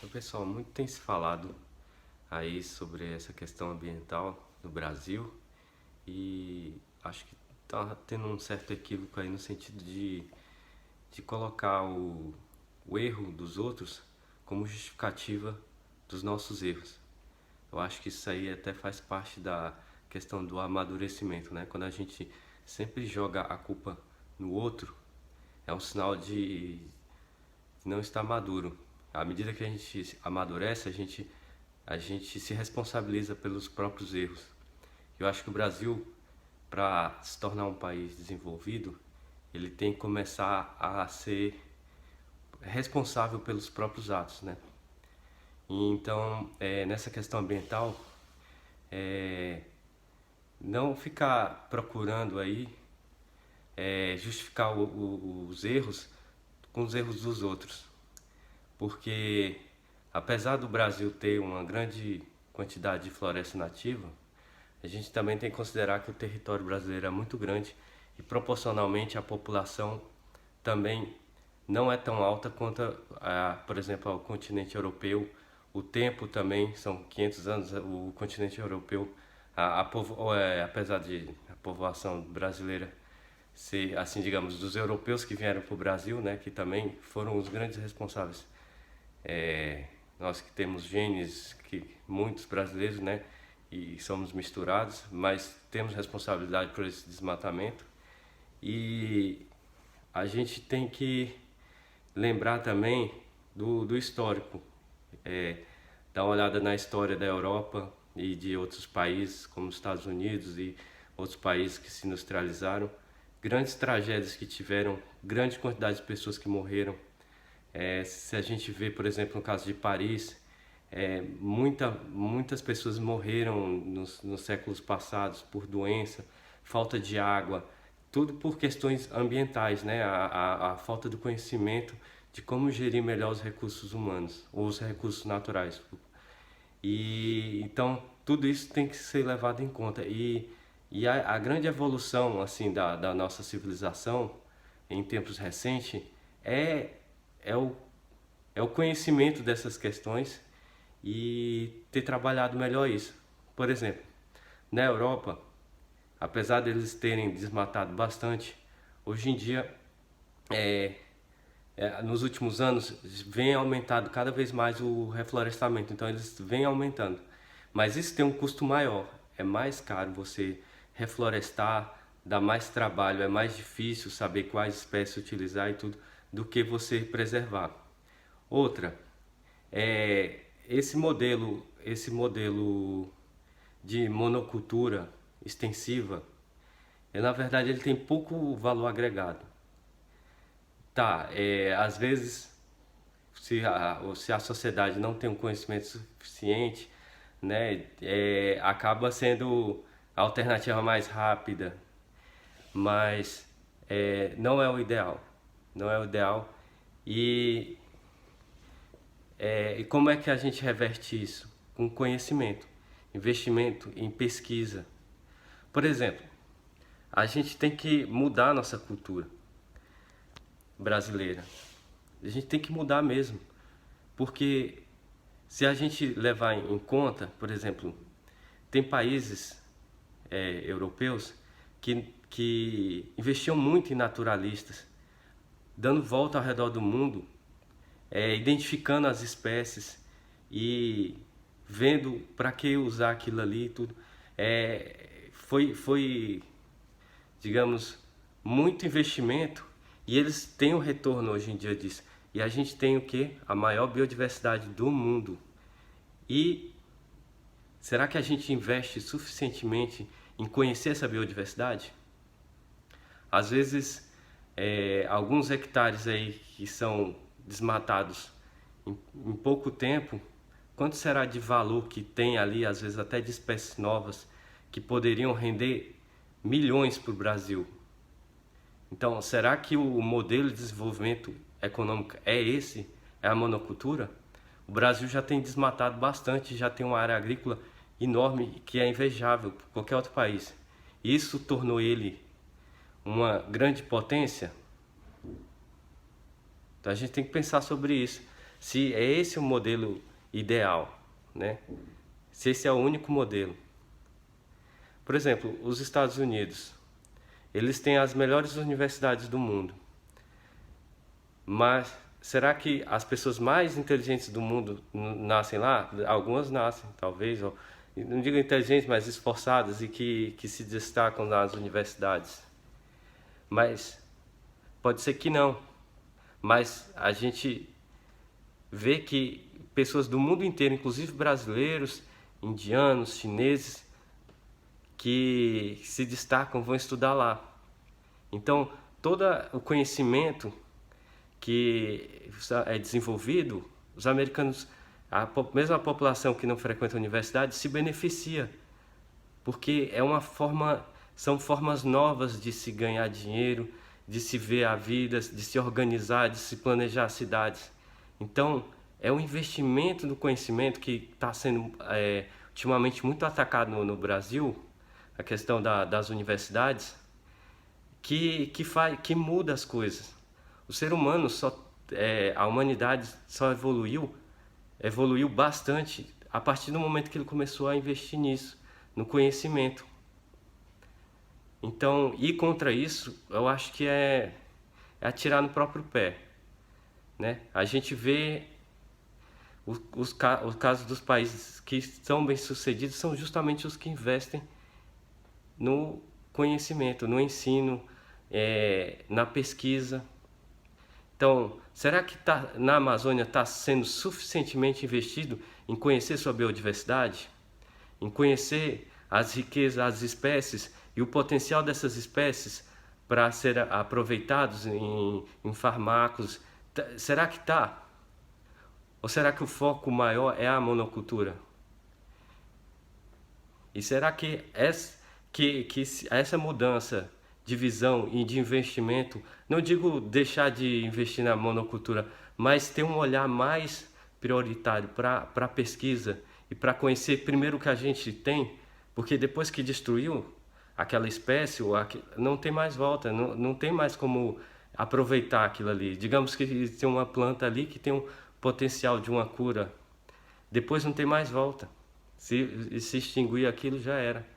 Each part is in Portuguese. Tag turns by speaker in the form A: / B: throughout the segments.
A: Então, pessoal, muito tem se falado aí sobre essa questão ambiental no Brasil e acho que tá tendo um certo equívoco aí no sentido de colocar o erro dos outros como justificativa dos nossos erros. Eu acho que isso aí até faz parte da questão do amadurecimento, né? Quando a gente sempre joga a culpa no outro, é um sinal de não estar maduro. À medida que a gente amadurece, a gente se responsabiliza pelos próprios erros. Eu acho que o Brasil, para se tornar um país desenvolvido, ele tem que começar a ser responsável pelos próprios atos, né? E então, nessa questão ambiental, é, não ficar procurando aí justificar os erros com os erros dos outros, porque apesar do Brasil ter uma grande quantidade de floresta nativa, a gente também tem que considerar que o território brasileiro é muito grande e proporcionalmente a população também não é tão alta quanto, por exemplo, ao continente europeu. O tempo também são 500 anos. O continente europeu, apesar de a população brasileira ser, assim, digamos, dos europeus que vieram para o Brasil, né, que também foram os grandes responsáveis. Nós que temos genes, que muitos brasileiros, né, e somos misturados, mas temos responsabilidade por esse desmatamento. E a gente tem que lembrar também do histórico, dar uma olhada na história da Europa e de outros países, como os Estados Unidos e outros países que se industrializaram, grandes tragédias que tiveram, grande quantidade de pessoas que morreram. Se a gente vê, por exemplo, no caso de Paris, muitas pessoas morreram nos séculos passados por doença, falta de água, tudo por questões ambientais, né? A falta do conhecimento de como gerir melhor os recursos humanos, ou os recursos naturais. E então tudo isso tem que ser levado em conta. E a grande evolução assim da nossa civilização em tempos recentes é, é, o, é o conhecimento dessas questões e ter trabalhado melhor isso. Por exemplo, na Europa, apesar deles terem desmatado bastante, hoje em dia, nos últimos anos, vem aumentado cada vez mais o reflorestamento, então eles vêm aumentando. Mas isso tem um custo maior, é mais caro você reflorestar, dá mais trabalho, é mais difícil saber quais espécies utilizar e tudo, do que você preservar. Outra, esse modelo de monocultura extensiva, na verdade ele tem pouco valor agregado. Tá, às vezes se a sociedade não tem um conhecimento suficiente, né, acaba sendo a alternativa mais rápida, mas não é o ideal, não é o ideal. E e como é que a gente reverte isso? Com conhecimento, investimento em pesquisa. Por exemplo, a gente tem que mudar a nossa cultura brasileira. A gente tem que mudar mesmo, porque se a gente levar em conta, por exemplo, tem países europeus que investiam muito em naturalistas, dando volta ao redor do mundo, identificando as espécies e vendo para que usar aquilo ali e tudo. Foi, digamos, muito investimento e eles têm um retorno hoje em dia disso. E a gente tem o que? A maior biodiversidade do mundo. E será que a gente investe suficientemente em conhecer essa biodiversidade? Às vezes, alguns hectares aí que são desmatados em pouco tempo, quanto será de valor que tem ali, às vezes até de espécies novas, que poderiam render milhões para o Brasil? Então, será que o modelo de desenvolvimento econômico é esse? É a monocultura? O Brasil já tem desmatado bastante, já tem uma área agrícola enorme que é invejável por qualquer outro país. Isso tornou ele uma grande potência? Então a gente tem que pensar sobre isso. se é esse o modelo ideal, né? Se esse é o único modelo. Por exemplo, os Estados Unidos, eles têm as melhores universidades do mundo, mas será que as pessoas mais inteligentes do mundo nascem lá? Algumas nascem, talvez, ou, não digo inteligentes, mas esforçadas e que se destacam nas universidades. Mas pode ser que não. Mas a gente vê que pessoas do mundo inteiro, inclusive brasileiros, indianos, chineses, que se destacam vão estudar lá. Então, todo o conhecimento que é desenvolvido, os americanos, mesmo a população que não frequenta a universidade, se beneficia, porque são formas novas de se ganhar dinheiro, de se ver a vida, de se organizar, de se planejar as cidades. Então, é um investimento no conhecimento que está sendo ultimamente muito atacado no Brasil, a questão das universidades, que muda as coisas. O ser humano a humanidade só evoluiu bastante a partir do momento que ele começou a investir nisso, no conhecimento. Então, ir contra isso, eu acho que é atirar no próprio pé, né? A gente vê os casos dos países que são bem-sucedidos são justamente os que investem no conhecimento, no ensino, na pesquisa. Então, será que na Amazônia está sendo suficientemente investido em conhecer sua biodiversidade? Em conhecer as riquezas, as espécies e o potencial dessas espécies para ser aproveitados em fármacos? Será que está? Ou será que o foco maior é a monocultura? E será que essa mudança de visão e de investimento, não digo deixar de investir na monocultura, mas ter um olhar mais prioritário para a pesquisa e para conhecer primeiro o que a gente tem, porque depois que destruiu aquela espécie, não tem mais volta, não tem mais como aproveitar aquilo ali. Digamos que tem uma planta ali que tem um potencial de uma cura, depois não tem mais volta. Se extinguir aquilo, já era.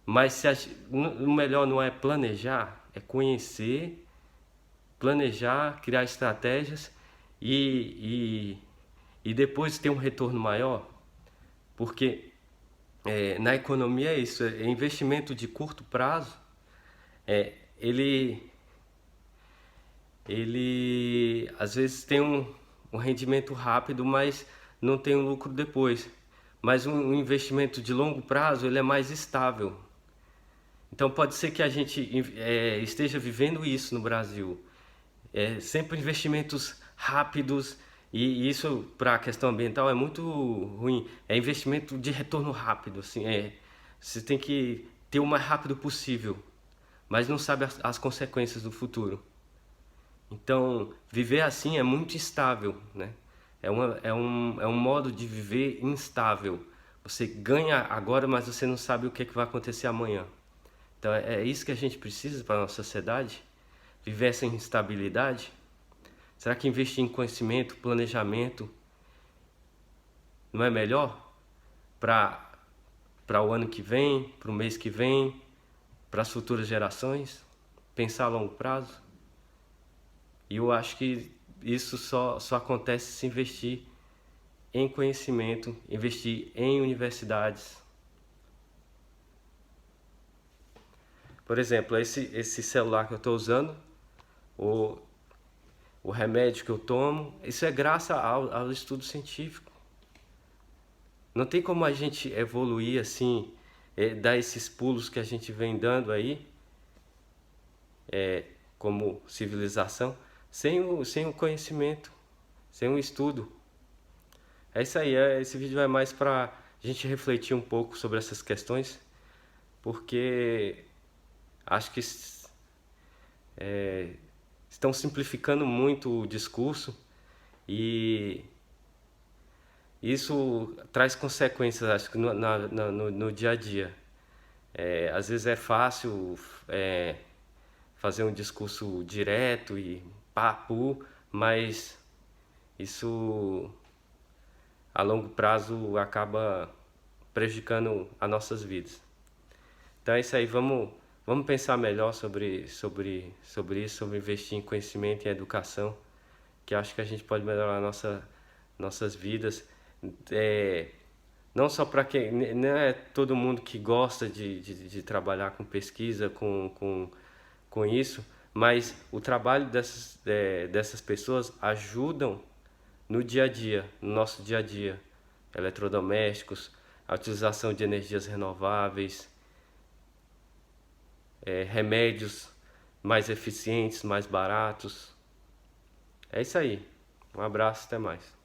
A: Mas o melhor não é planejar, é conhecer, planejar, criar estratégias e depois ter um retorno maior. Porque na economia é isso, é investimento de curto prazo, ele às vezes tem um rendimento rápido, mas não tem um lucro depois. Mas um investimento de longo prazo, ele é mais estável. Então pode ser que a gente esteja vivendo isso no Brasil. Sempre investimentos rápidos, e isso para a questão ambiental é muito ruim. É investimento de retorno rápido, assim, você tem que ter o mais rápido possível, mas não sabe as consequências do futuro. Então, viver assim é muito instável, né? É um modo de viver instável. Você ganha agora, mas você não sabe o que vai acontecer amanhã. Então, é isso que a gente precisa para a nossa sociedade? Viver essa instabilidade? Será que investir em conhecimento, planejamento, não é melhor para o ano que vem, para o mês que vem, para as futuras gerações? Pensar a longo prazo? E eu acho que isso só acontece se investir em conhecimento, investir em universidades. Por exemplo, esse celular que eu estou usando, o remédio que eu tomo, isso é graças ao estudo científico. Não tem como a gente evoluir assim, dar esses pulos que a gente vem dando aí, como civilização, sem o conhecimento, sem o estudo. É isso aí, esse vídeo é mais para a gente refletir um pouco sobre essas questões, porque acho que estão simplificando muito o discurso e isso traz consequências, acho que no dia a dia. Às vezes é fácil fazer um discurso direto e papo, mas isso a longo prazo acaba prejudicando as nossas vidas. Então é isso aí, vamos pensar melhor sobre isso, sobre investir em conhecimento e em educação, que acho que a gente pode melhorar nossas vidas. É, não só para quem, não é todo mundo que gosta de trabalhar com pesquisa, com isso, mas o trabalho dessas pessoas ajudam no dia a dia, no nosso dia a dia. Eletrodomésticos, a utilização de energias renováveis, remédios mais eficientes, mais baratos. É isso aí. Um abraço, até mais.